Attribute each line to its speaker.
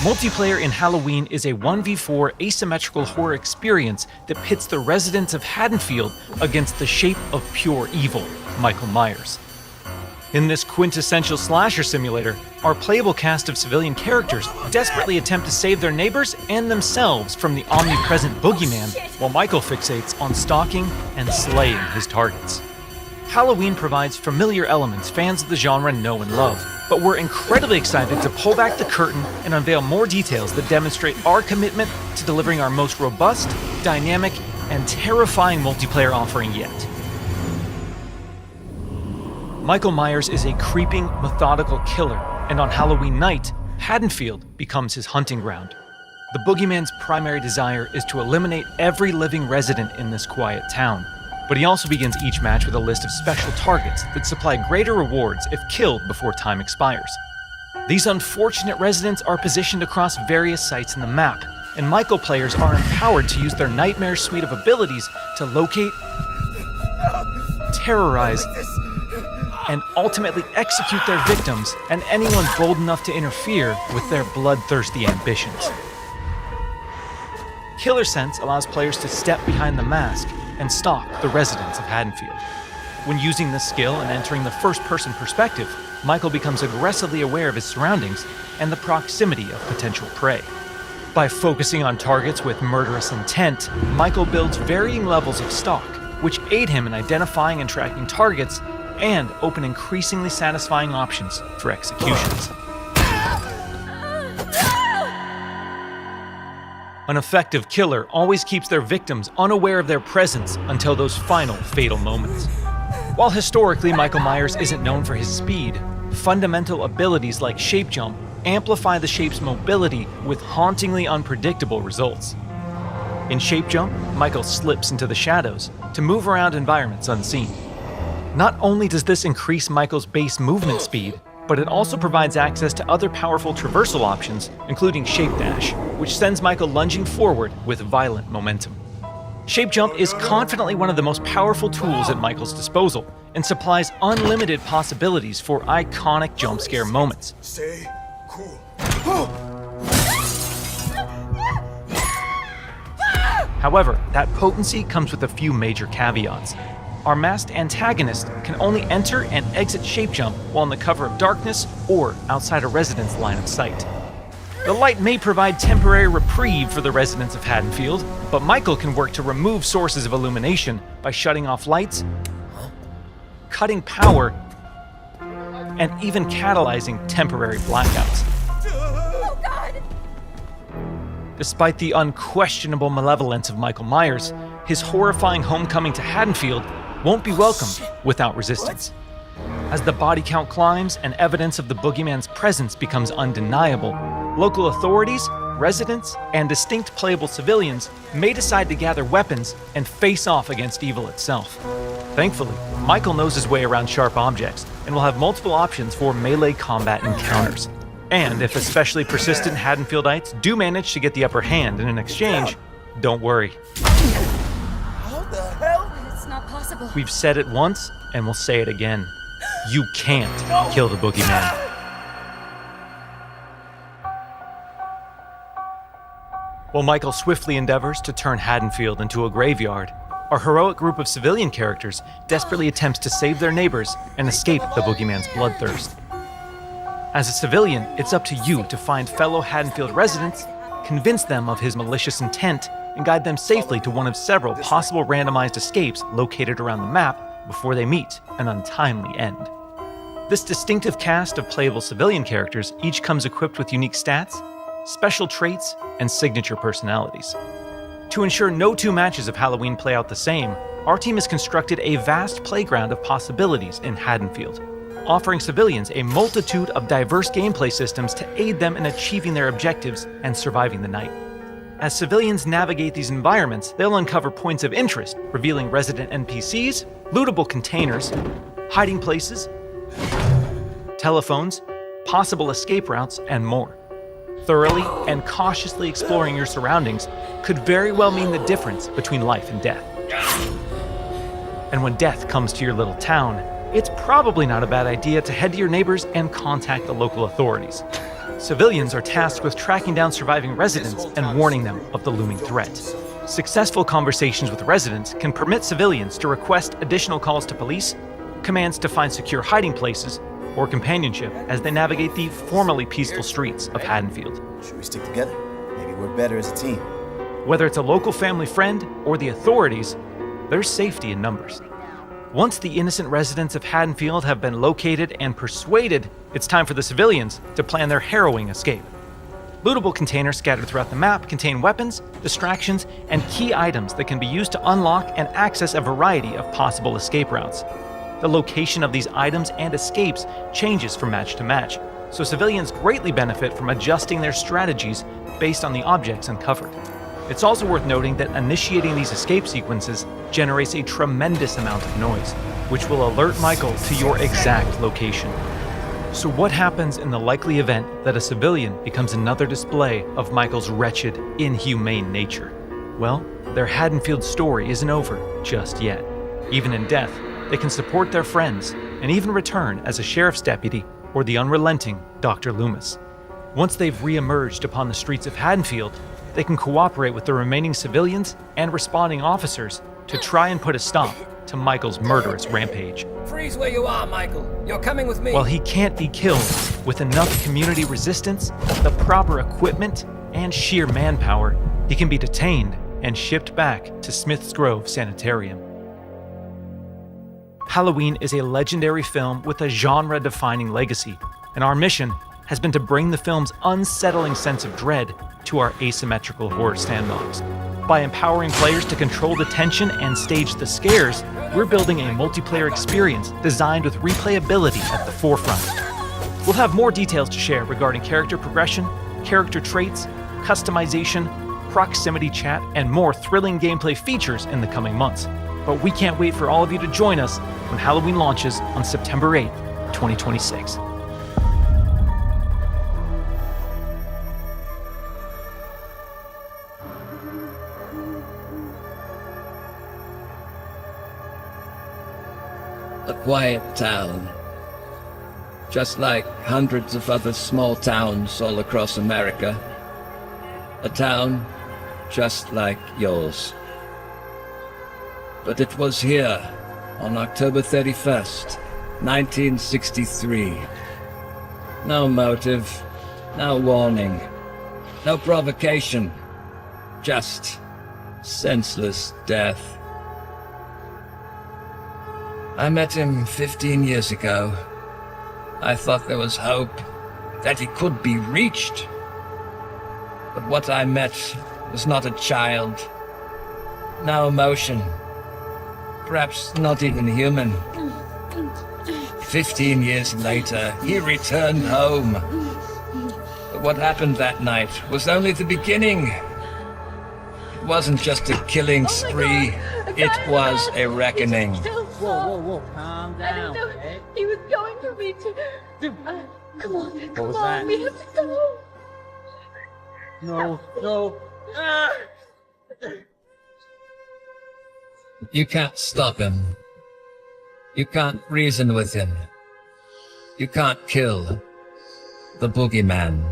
Speaker 1: Multiplayer in Halloween is a 1v4 asymmetrical horror experience that pits the residents of Haddonfield against the shape of pure evil, Michael Myers. In this quintessential slasher simulator, our playable cast of civilian characters desperately attempt to save their neighbors and themselves from the omnipresent boogeyman, while Michael fixates on stalking and slaying his targets. Halloween provides familiar elements fans of the genre know and love, but we're incredibly excited to pull back the curtain and unveil more details that demonstrate our commitment to delivering our most robust, dynamic, and terrifying multiplayer offering yet. Michael Myers is a creeping, methodical killer, and on Halloween night, Haddonfield becomes his hunting ground. The boogeyman's primary desire is to eliminate every living resident in this quiet town, but he also begins each match with a list of special targets that supply greater rewards if killed before time expires. These unfortunate residents are positioned across various sites in the map, and Michael players are empowered to use their nightmare suite of abilities to locate, terrorize, and ultimately execute their victims and anyone bold enough to interfere with their bloodthirsty ambitions. Killer Sense allows players to step behind the mask and stalk the residents of Haddonfield. When using this skill and entering the first-person perspective, Michael becomes aggressively aware of his surroundings and the proximity of potential prey. By focusing on targets with murderous intent, Michael builds varying levels of stalk, which aid him in identifying and tracking targets and open increasingly satisfying options for executions. An effective killer always keeps their victims unaware of their presence until those final fatal moments. While historically Michael Myers isn't known for his speed, fundamental abilities like shape jump amplify the shape's mobility with hauntingly unpredictable results. In shape jump, Michael slips into the shadows to move around environments unseen. Not only does this increase Michael's base movement speed, but it also provides access to other powerful traversal options, including Shape Dash, which sends Michael lunging forward with violent momentum. Shape Jump is confidently one of the most powerful tools at Michael's disposal, and supplies unlimited possibilities for iconic jump scare moments.
Speaker 2: Stay cool.
Speaker 1: However, that potency comes with a few major caveats. Our masked antagonist can only enter and exit Shape Jump while in the cover of darkness or outside a resident's line of sight. The light may provide temporary reprieve for the residents of Haddonfield, but Michael can work to remove sources of illumination by shutting off lights, cutting power, and even catalyzing temporary blackouts.
Speaker 3: Oh God!
Speaker 1: Despite the unquestionable malevolence of Michael Myers, his horrifying homecoming to Haddonfield won't be welcomed without resistance. As the body count climbs and evidence of the boogeyman's presence becomes undeniable, local authorities, residents, and distinct playable civilians may decide to gather weapons and face off against evil itself. Thankfully, Michael knows his way around sharp objects and will have multiple options for melee combat encounters. And if especially persistent Haddonfieldites do manage to get the upper hand in an exchange, don't worry.
Speaker 2: How the hell?
Speaker 3: It's not possible.
Speaker 1: We've said it once, and we'll say it again. You can't kill the boogeyman. While Michael swiftly endeavors to turn Haddonfield into a graveyard, our heroic group of civilian characters desperately attempts to save their neighbors and escape the boogeyman's bloodthirst. As a civilian, it's up to you to find fellow Haddonfield residents, convince them of his malicious intent, and guide them safely to one of several possible randomized escapes located around the map before they meet an untimely end. This distinctive cast of playable civilian characters each comes equipped with unique stats, special traits, and signature personalities. To ensure no two matches of Halloween play out the same, our team has constructed a vast playground of possibilities in Haddonfield, offering civilians a multitude of diverse gameplay systems to aid them in achieving their objectives and surviving the night. As civilians navigate these environments, they'll uncover points of interest, revealing resident NPCs, lootable containers, hiding places, telephones, possible escape routes, and more. Thoroughly and cautiously exploring your surroundings could very well mean the difference between life and death. And when death comes to your little town, it's probably not a bad idea to head to your neighbors and contact the local authorities. Civilians are tasked with tracking down surviving residents and warning them of the looming threat. Successful conversations with residents can permit civilians to request additional calls to police, commands to find secure hiding places, or companionship as they navigate the formerly peaceful streets of Haddonfield.
Speaker 4: Should we stick together? Maybe we're better as a team.
Speaker 1: Whether it's a local family friend or the authorities, there's safety in numbers. Once the innocent residents of Haddonfield have been located and persuaded, it's time for the civilians to plan their harrowing escape. Lootable containers scattered throughout the map contain weapons, distractions, and key items that can be used to unlock and access a variety of possible escape routes. The location of these items and escapes changes from match to match, so civilians greatly benefit from adjusting their strategies based on the objects uncovered. It's also worth noting that initiating these escape sequences generates a tremendous amount of noise, which will alert Michael to your exact location. So what happens in the likely event that a civilian becomes another display of Michael's wretched, inhumane nature? Well, their Haddonfield story isn't over just yet. Even in death, they can support their friends and even return as a sheriff's deputy or the unrelenting Dr. Loomis. Once they've re-emerged upon the streets of Haddonfield, they can cooperate with the remaining civilians and responding officers to try and put a stop to Michael's murderous rampage.
Speaker 5: Freeze where you are, Michael. You're coming with me.
Speaker 1: While he can't be killed, with enough community resistance, the proper equipment, and sheer manpower, he can be detained and shipped back to Smith's Grove Sanitarium. Halloween is a legendary film with a genre-defining legacy, and our mission has been to bring the film's unsettling sense of dread to our asymmetrical horror sandbox. By empowering players to control the tension and stage the scares, we're building a multiplayer experience designed with replayability at the forefront. We'll have more details to share regarding character progression, character traits, customization, proximity chat, and more thrilling gameplay features in the coming months. But we can't wait for all of you to join us when Halloween launches on September 8th, 2026.
Speaker 5: A quiet town. Just like hundreds of other small towns all across America. A town just like yours. But it was here on October 31st, 1963. No motive, no warning, no provocation, just senseless death. I met him 15 years ago. I thought there was hope, that he could be reached. But what I met was not a child. No emotion. Perhaps not even human. 15 years later, he returned home. But what happened that night was only the beginning. It wasn't just a killing spree, it was a reckoning.
Speaker 6: Whoa, calm
Speaker 3: I
Speaker 6: down.
Speaker 3: didn't know
Speaker 6: Okay?
Speaker 3: he was going for me to. Come on,
Speaker 6: was
Speaker 3: come
Speaker 6: that?
Speaker 3: on, we have to go.
Speaker 6: No. Ah!
Speaker 5: You can't stop him. You can't reason with him. You can't kill the boogeyman.